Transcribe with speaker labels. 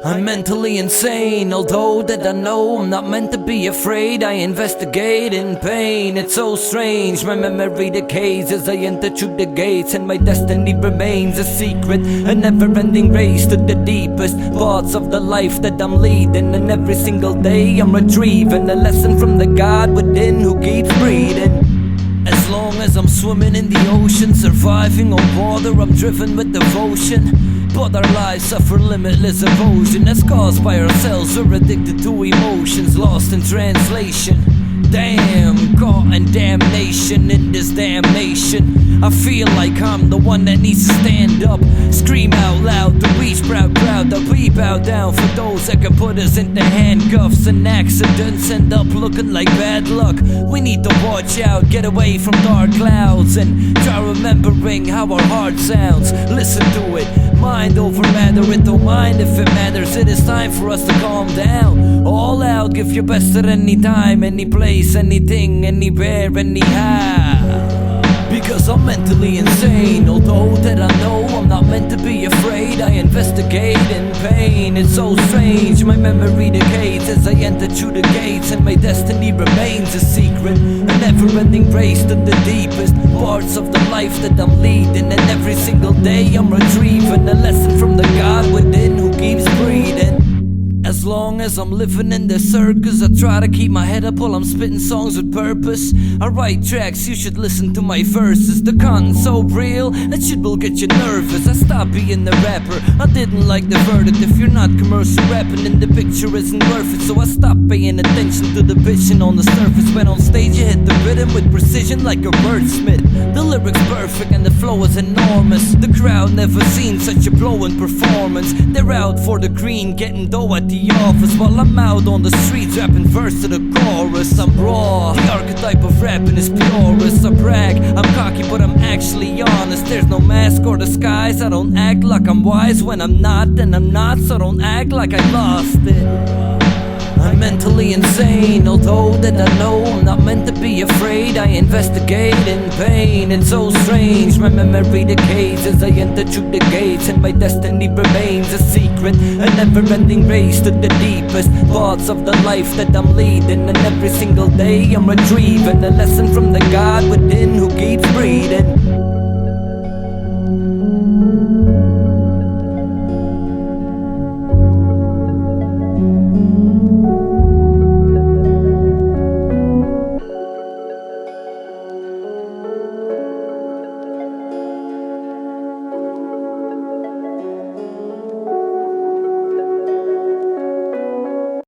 Speaker 1: I'm mentally insane, although that I know I'm not meant to be afraid. I investigate in pain, it's so strange. My memory decays as I enter through the gates, and my destiny remains a secret, a never-ending race to the deepest parts of the life that I'm leading. And every single day I'm retrieving a lesson from the God within who keeps breathing. As long as I'm swimming in the ocean, surviving on water, I'm driven with devotion. But our lives suffer limitless erosion that's caused by ourselves. We're addicted to emotions, lost in translation. Damn, caught in damnation in this damnation. I feel like I'm the one that needs to stand up, scream out loud, to reach proud crowd, that we bow down for those that can put us into handcuffs. And accidents end up looking like bad luck. We need to watch out, get away from dark clouds, and try remembering how our heart sounds. Listen to it, mind over matter, it don't mind if it matters. It is time for us to calm down. All out, give your best at any time, any place, anything, anywhere, anyhow. Because I'm mentally insane, although that I know I'm not meant to be afraid. I investigate in pain, it's so strange. My memory decays as I enter through the gates, and my destiny remains a secret, a never-ending race to the deepest parts of the life that I'm leading. And every single day I'm retrieving a lesson from the God within who keeps breathing. As long as I'm living in this circus, I try to keep my head up while I'm spitting songs with purpose. I write tracks, you should listen to my verses. The content's so real, that shit will get you nervous. I stopped being the rapper, I didn't like the verdict. If you're not commercial rapping, then the picture isn't worth it. So I stopped paying attention to the vision on the surface. When on stage you hit the rhythm with precision like a wordsmith. The lyrics perfect and the flow is enormous. The crowd never seen such a blowing performance. They're out for the green, getting dough at the office, while I'm out on the streets rapping verse to the chorus. I'm raw, the archetype of rapping is purest. I brag, I'm cocky but I'm actually honest. There's no mask or disguise, I don't act like I'm wise when I'm not, and I'm not, so don't act like I lost it. I'm mentally insane, although that I know I'm not meant to be afraid. I investigate in pain, it's so strange. My memory decays as I enter through the gates, and my destiny remains a secret, a never-ending race to the deepest parts of the life that I'm leading. And every single day I'm retrieving a lesson from the God within who keeps breathing.